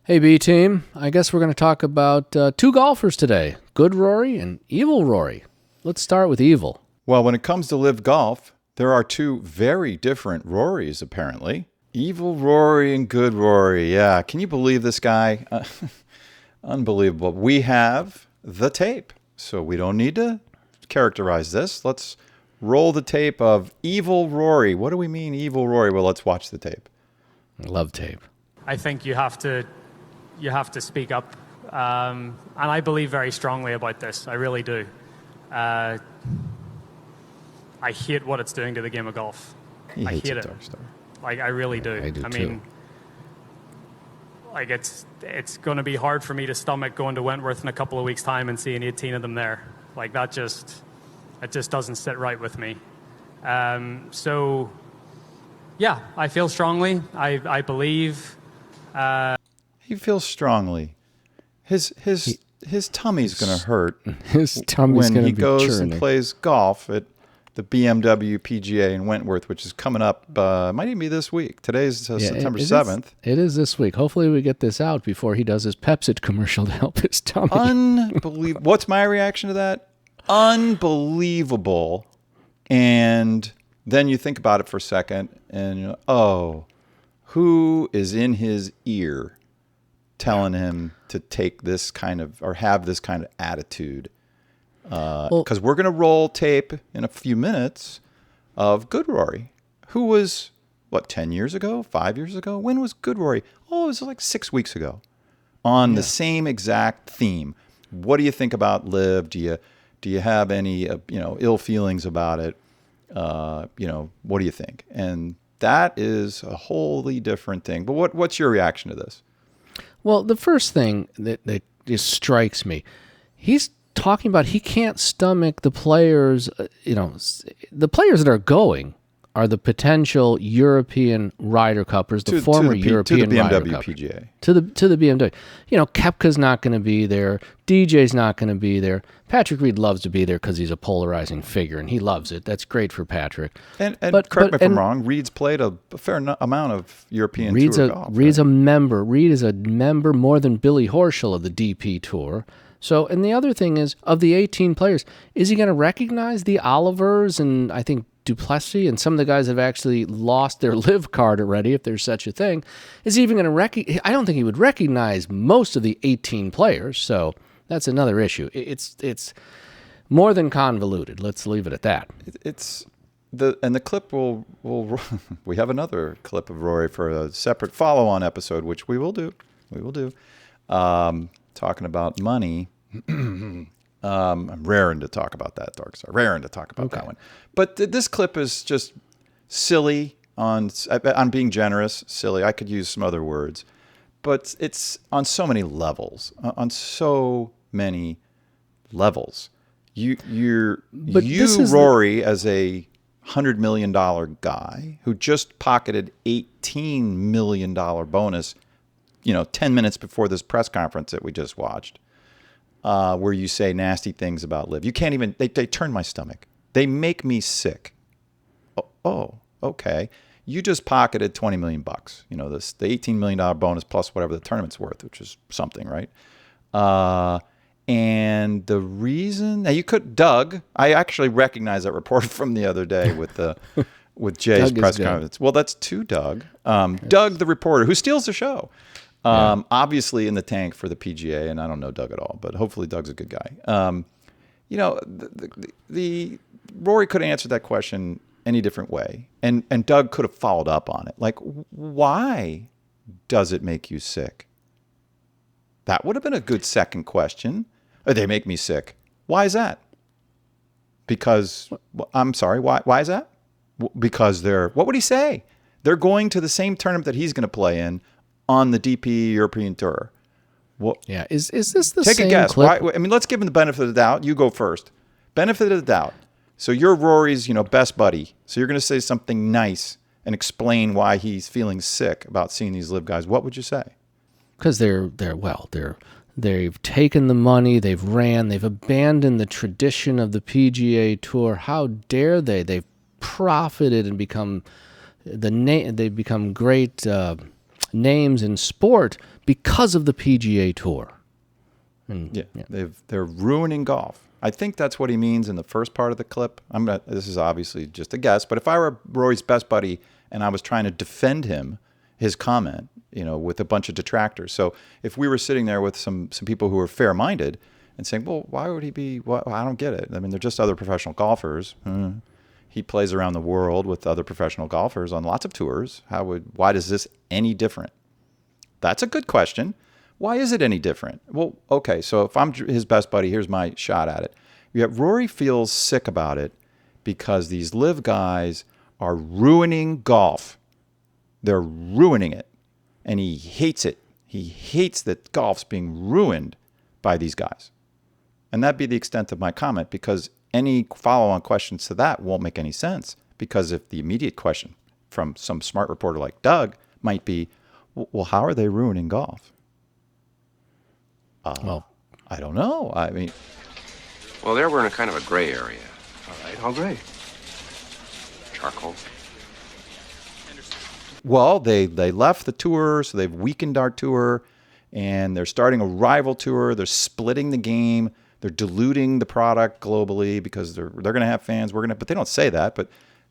Hey, B team. I guess we're going to talk about two golfers today, Good Rory and Evil Rory. Let's start with Evil. Well, when it comes to LIV Golf, there are two very different Rorys, apparently. Evil Rory and Good Rory. Yeah, can you believe this guy? Unbelievable. We have the tape, so we don't need to characterize this. Let's roll the tape of Evil Rory. What do we mean, Evil Rory? Well, let's watch the tape. I love tape. I think you have to speak up, and I believe very strongly about this. I really do. I hate what it's doing to the game of golf. I hate it. Like, I really do. I do I too. mean, like, it's going to be hard for me to stomach going to Wentworth in a couple of weeks' time and seeing 18 of them there. Like, it just doesn't sit right with me. So, yeah, I feel strongly. I believe. He feels strongly. His tummy's going to hurt. His tummy's when going to he be goes churning. and plays golf at the BMW PGA in Wentworth, which is coming up. Might even be this week. Today's September 7th. It is this week. Hopefully we get this out before he does his Pepsi commercial to help his tummy. Unbelievable. What's my reaction to that? Unbelievable. And then you think about it for a second, and you know, oh, who is in his ear telling him to take this kind of, or have this kind of attitude? Because we're going to roll tape in a few minutes of Good Rory, who was, 10 years ago, 5 years ago? When was Good Rory? Oh, it was like 6 weeks ago on the same exact theme. What do you think about LIV? Do you have any, ill feelings about it? What do you think? And that is a wholly different thing. But what's your reaction to this? Well, the first thing that just strikes me, he's talking about he can't stomach the players, the players that are going are the potential European Ryder Cuppers, the former European Ryder BMW Cuppers. PGA. To the BMW. Koepka's not going to be there. DJ's not going to be there. Patrick Reed loves to be there because he's a polarizing figure, and he loves it. That's great for Patrick. And correct me if I'm wrong, Reed's played a fair amount of European Tour golf. Reed's a member. Reed is a member more than Billy Horschel of the DP Tour. So, and the other thing is, of the 18 players, is he going to recognize the Olivers and I think Duplessis and some of the guys have actually lost their LIV card already, if there's such a thing? Is he even going to recognize? I don't think he would recognize most of the 18 players. So that's another issue. It's more than convoluted. Let's leave it at that. The clip will we have another clip of Rory for a separate follow-on episode, which we will do. Talking about money. I'm raring to talk about that, Darkstar. Raring to talk about that one. But this clip is just silly on being generous. Silly. I could use some other words, but it's on so many levels. Rory, as a $100 million guy who just pocketed $18 million bonus, 10 minutes before this press conference that we just watched. Where you say nasty things about LIV. You can't even, they turn my stomach. They make me sick. Oh, okay. You just pocketed $20 million. The $18 million bonus plus whatever the tournament's worth, which is something, right? And the reason, now you could, Doug, I actually recognize that report from the other day with Jay's press conference. Well, that's two Doug. Doug, the reporter, who steals the show. Obviously in the tank for the PGA, and I don't know Doug at all, but hopefully Doug's a good guy. The Rory could have answered that question any different way, and Doug could have followed up on it. Like, why does it make you sick? That would have been a good second question. They make me sick. Why is that? Because, I'm sorry, why is that? Because what would he say? They're going to the same tournament that he's going to play in on the DP European Tour. Well, yeah, is this the take same a guess? clip? Why, let's give him the benefit of the doubt. You go first. Benefit of the doubt. So you're Rory's, best buddy. So you're going to say something nice and explain why he's feeling sick about seeing these LIV guys. What would you say? Because they've taken the money, they've abandoned the tradition of the PGA Tour. How dare they? They've profited and become they've become great names in sport because of the PGA Tour. And, Yeah, they're ruining golf. I think that's what he means in the first part of the clip. This is obviously just a guess, but if I were Rory's best buddy and I was trying to defend his comment, with a bunch of detractors. So if we were sitting there with some people who were fair-minded and saying, well, why would he be, I don't get it. I mean, they're just other professional golfers. He plays around the world with other professional golfers on lots of tours. Why is this any different? That's a good question. Why is it any different? Well, okay, so if I'm his best buddy, here's my shot at it. Yet Rory feels sick about it because these LIV guys are ruining golf. They're ruining it. And he hates it. He hates that golf's being ruined by these guys. And that'd be the extent of my comment, because any follow-on questions to that won't make any sense. Because if the immediate question from some smart reporter like Doug might be, well, how are they ruining golf? Well, I don't know. I mean, well, there we're in a kind of a gray area. All right, how gray? Charcoal. well, they left the tour, so they've weakened our tour, and they're starting a rival tour. They're splitting the game. They're diluting the product globally because they're going to have fans. But they don't say that. But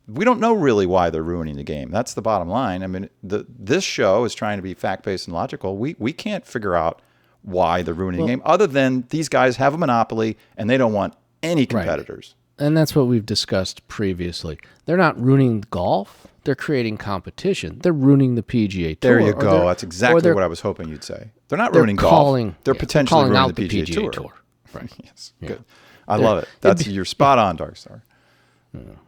we don't know really why they're ruining the game. That's the bottom line. I mean, this show is trying to be fact-based and logical. We can't figure out why they're ruining the game, other than these guys have a monopoly and they don't want any competitors. Right. And that's what we've discussed previously. They're not ruining golf. They're creating competition. They're ruining the PGA Tour. There you go. That's exactly what I was hoping you'd say. They're not ruining golf. They're potentially ruining the PGA Tour. Right. Yes. Yeah. Good. I love it. You're spot on, Darkstar.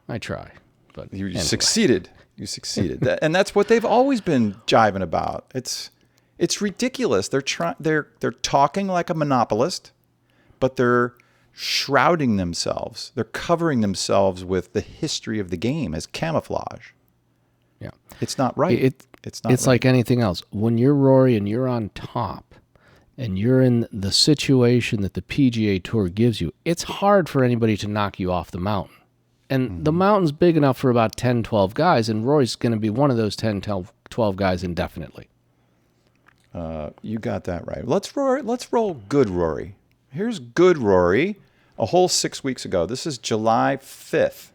I try, but you anyway. succeeded. You succeeded. And that's what they've always been jiving about. It's ridiculous. They're talking like a monopolist, but they're shrouding themselves. They're covering themselves with the history of the game as camouflage. Yeah. It's not right. It's not It's right. like anything else. When you're Rory and you're on top and you're in the situation that the PGA Tour gives you, it's hard for anybody to knock you off the mountain. And the mountain's big enough for about 10, 12 guys, and Rory's going to be one of those 10, 12 guys indefinitely. You got that right. Let's roll Good Rory. Here's Good Rory a whole 6 weeks ago. This is July 5th.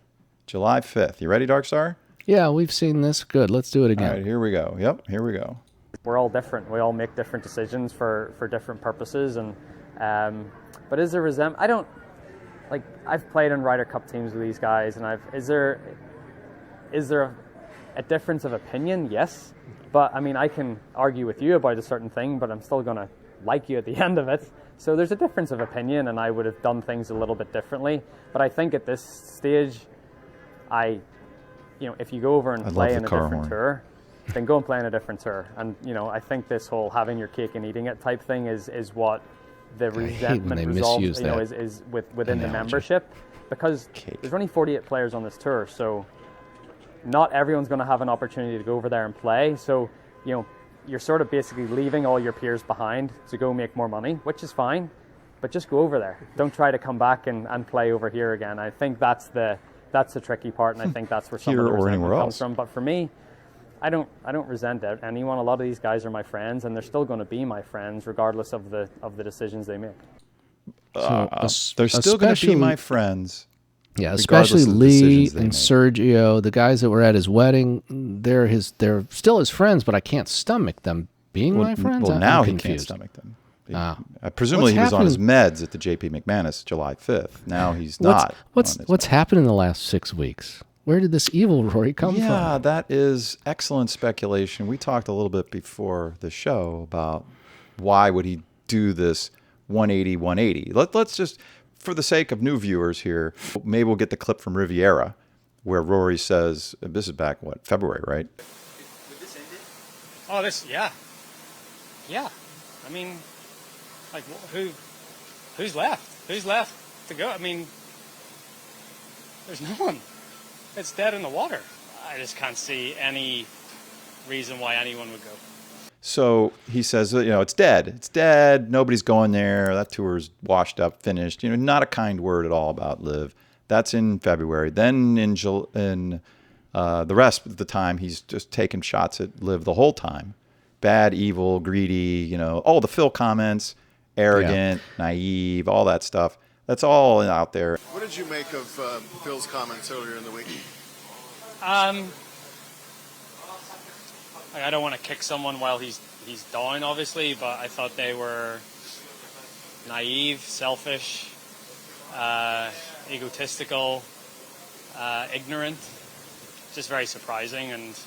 July 5th. You ready, Darkstar? Yeah, we've seen this. Good. Let's do it again. All right, here we go. Yep, here we go. We're all different. We all make different decisions for different purposes. And but is there resentment? I don't like. I've played in Ryder Cup teams with these guys, and is there a difference of opinion? Yes, but I mean, I can argue with you about a certain thing, but I'm still gonna like you at the end of it. So there's a difference of opinion, and I would have done things a little bit differently. But I think at this stage, if you go over and play in a different tour, then go and play in a different tour. And I think this whole having your cake and eating it type thing is what the resentment resolves. Is within the membership, because there's only 48 players on this tour, so not everyone's going to have an opportunity to go over there and play. So you're sort of basically leaving all your peers behind to go make more money, which is fine, but just go over there. Don't try to come back and play over here again. I think that's the tricky part, and I think that's where some of the resentment comes from. But for me, I don't resent anyone. A lot of these guys are my friends, and they're still going to be my friends regardless of the decisions they make. They're still going to be my friends. Yeah, especially Lee and Sergio, the guys that were at his wedding. They're still his friends, but I can't stomach them being my friends. Well, now he can't stomach them. Presumably he was on his meds at the J.P. McManus July 5th. Now he's not. What's happened in the last 6 weeks? Where did this evil Rory come from? Yeah, that is excellent speculation. We talked a little bit before the show about why would he do this 180. Let's just, for the sake of new viewers here, maybe we'll get the clip from Riviera where Rory says, this is back, February, right? Would this end it? Oh, yeah. I mean, like, who's left? Who's left to go? I mean, there's no one. It's dead in the water. I just can't see any reason why anyone would go. So he says, it's dead. It's dead. Nobody's going there. That tour's washed up, finished. Not a kind word at all about LIV. That's in February. Then in the rest of the time, he's just taking shots at LIV the whole time. bad, evil, greedy, all the Phil comments, arrogant, naive, all that stuff. That's all out there. What did you make of Phil's comments earlier in the week? I don't want to kick someone while he's down, obviously, but I thought they were naive, selfish, egotistical, ignorant. Just very surprising and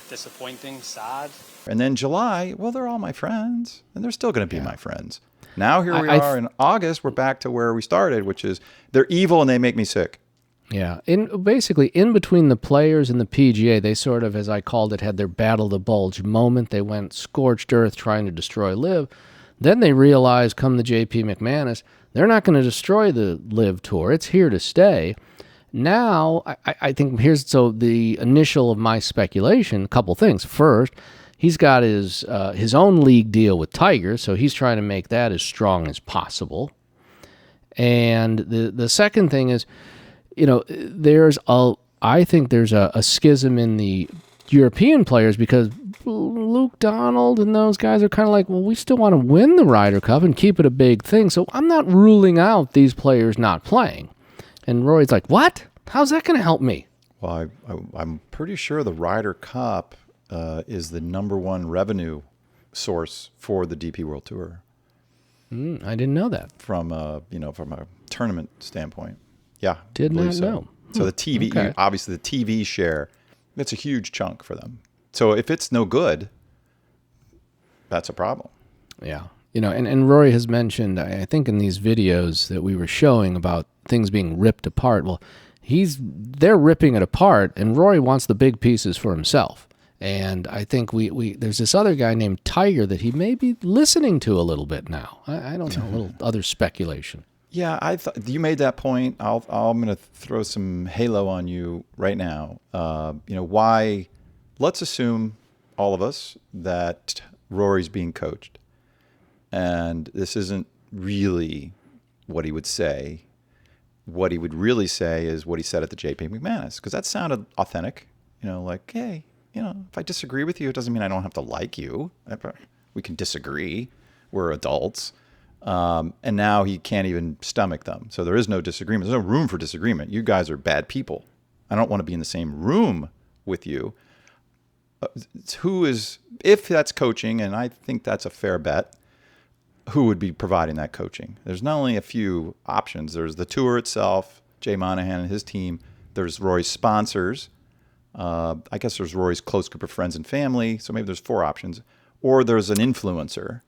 disappointing, sad. And then July, well, they're all my friends, and they're still going to be my friends. Now here we are in August, we're back to where we started, which is they're evil and they make me sick. Yeah. Basically, in between the players and the PGA, they sort of, as I called it, had their battle of the bulge moment. They went scorched earth trying to destroy LIV. Then they realized, come the JP McManus, they're not going to destroy the LIV Tour. It's here to stay. Now, I think so the initial of my speculation, a couple things. First, he's got his own league deal with Tiger, so he's trying to make that as strong as possible. And the second thing is, I think there's a schism in the European players because Luke Donald and those guys are kind of like, well, we still want to win the Ryder Cup and keep it a big thing. So I'm not ruling out these players not playing. And Rory's like, what? How's that going to help me? Well, I'm pretty sure the Ryder Cup is the #1 revenue source for the DP World Tour. I didn't know that. From a tournament standpoint. Yeah. Did not know. So the TV, obviously the TV share, that's a huge chunk for them. So if it's no good, that's a problem. Yeah. And Rory has mentioned, I think in these videos that we were showing about things being ripped apart, well, they're ripping it apart, and Rory wants the big pieces for himself. And I think there's this other guy named Tiger that he may be listening to a little bit now. I don't know, a little other speculation. Yeah, I thought you made that point. I'm going to throw some halo on you right now. Why? Let's assume all of us that Rory's being coached, and this isn't really what he would say. What he would really say is what he said at the JP McManus, because that sounded authentic. Like, hey, if I disagree with you, it doesn't mean I don't have to like you. We can disagree. We're adults. And now he can't even stomach them. So there is no disagreement. There's no room for disagreement. You guys are bad people. I don't want to be in the same room with you. If that's coaching, and I think that's a fair bet, who would be providing that coaching? There's not only a few options. There's the tour itself, Jay Monahan and his team. There's Rory's sponsors. I guess there's Rory's close group of friends and family. So maybe there's 4 options. Or there's an influencer,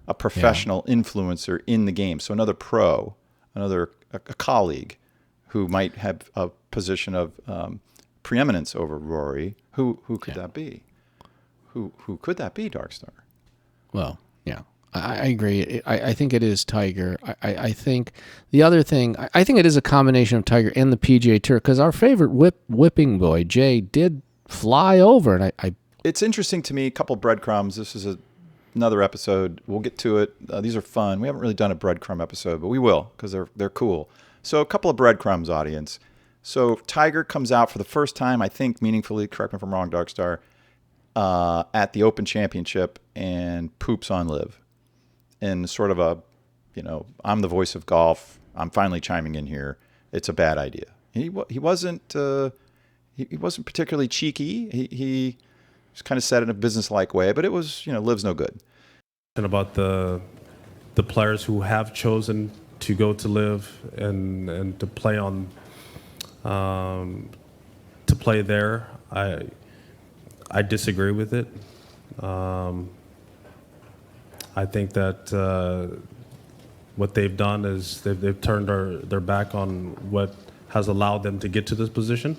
a professional influencer in the game. So another pro, a colleague who might have a position of preeminence over Rory. Who could that be? Who could that be, Darkstar? Well, yeah, I agree. I think it is Tiger. I think the other thing, I think it is a combination of Tiger and the PGA Tour, because our favorite whipping boy, Jay, did fly over. And it's interesting to me, a couple breadcrumbs. This is another episode. We'll get to it. These are fun. We haven't really done a breadcrumb episode, but we will, because they're cool. So a couple of breadcrumbs, audience. So Tiger comes out for the first time, I think, meaningfully, correct me if I'm wrong, Darkstar, at the Open Championship and poops on LIV. And sort of I'm the voice of golf. I'm finally chiming in here. It's a bad idea. He wasn't particularly cheeky. He just kind of said it in a business-like way, but it was, LIV's no good. And about the players who have chosen to go to LIV and to play to play there, I disagree with it. I think that what they've done is they've turned their back on what has allowed them to get to this position.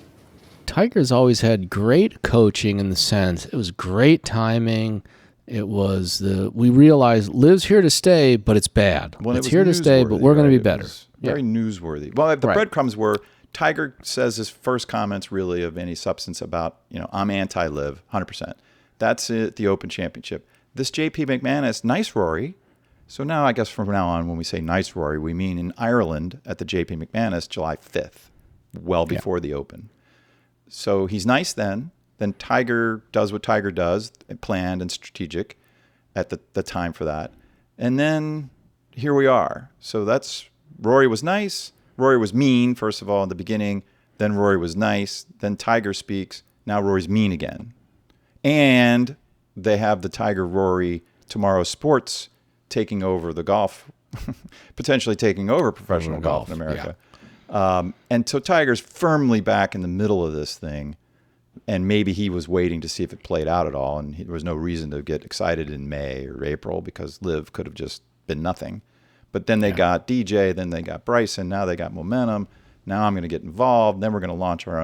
Tiger's always had great coaching in the sense it was great timing. It was we realized LIV's here to stay, but it's bad. Well, it's here to stay, but we're going to be better. Very newsworthy. Well, the breadcrumbs were Tiger says his first comments really of any substance about, I'm anti-LIV, 100%. That's it, the Open Championship. This JP McManus, nice Rory. So now I guess from now on when we say nice Rory, we mean in Ireland at the JP McManus July 5th, well before the Open. So he's nice then Then Tiger does what Tiger does, planned and strategic at the time for that. And then here we are. So that's Rory was nice. Rory was mean, first of all, in the beginning. Then Rory was nice. Then Tiger speaks. Now Rory's mean again. And they have the Tiger Rory Tomorrow Sports taking over the golf, potentially taking over professional golf in America. Yeah. And so Tiger's firmly back in the middle of this thing. And maybe he was waiting to see if it played out at all. And there was no reason to get excited in May or April because LIV could have just been nothing. But then they got DJ, then they got Bryson, now they got momentum. Now I'm going to get involved. Then we're going to launch our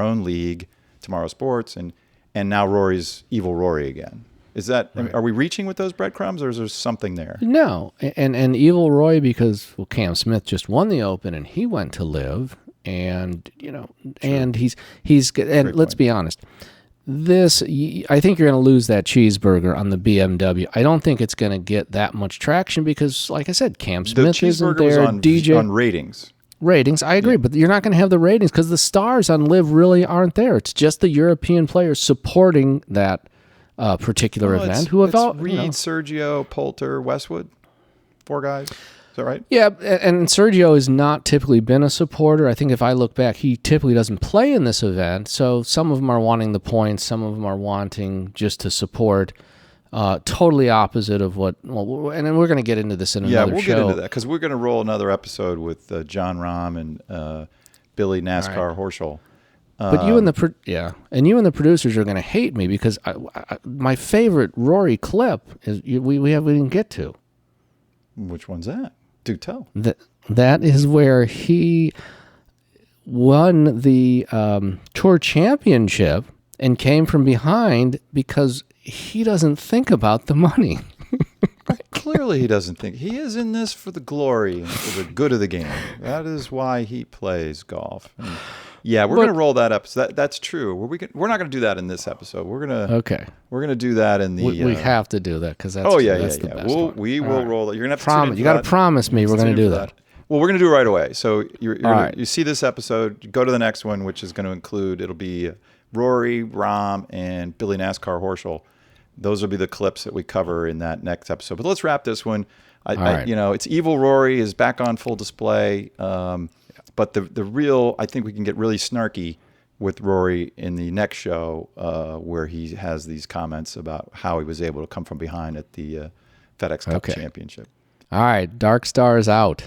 own league, Tomorrow Sports, and now Rory's evil Rory again. Is that are we reaching with those breadcrumbs, or is there something there? No, and evil Rory because Cam Smith just won the Open and he went to LIV, and and he's and let's be honest. I think you're going to lose that cheeseburger on the BMW. I don't think it's going to get that much traction because, like I said, Cam Smith isn't there. Was on, DJ on ratings. Ratings, I agree, but you're not going to have the ratings because the stars on LIV really aren't there. It's just the European players supporting that particular event. Who have all Reed, Sergio, Poulter, Westwood, 4 guys. Is that right? Yeah, and Sergio has not typically been a supporter. I think if I look back, he typically doesn't play in this event. So some of them are wanting the points, some of them are wanting just to support. Totally opposite of what. Well, and then we're going to get into this in another show. Yeah, we'll get into that because we're going to roll another episode with John Rahm and Billy NASCAR Horschel. But you and the producers are going to hate me because my favorite Rory clip is we didn't get to. Which one's that? Do tell. That is where he won the Tour Championship and came from behind because he doesn't think about the money. Clearly he doesn't think. He is in this for the glory and for the good of the game. That is why he plays golf. And yeah, we're going to roll that up. So that's true. We're not going to do that in this episode. We're going to do that in the. We have to do that because that's. That's the best one. We will roll it. You're going to have to. You got to promise me we're going to do that. Well, we're going to do it right away. So you see this episode. Go to the next one, which is going to include. It'll be Rory, Rahm, and Billy NASCAR Horschel. Those will be the clips that we cover in that next episode. But let's wrap this one. It's evil Rory is back on full display. But the real, I think we can get really snarky with Rory in the next show where he has these comments about how he was able to come from behind at the FedEx Cup Championship. All right. Dark Stars out.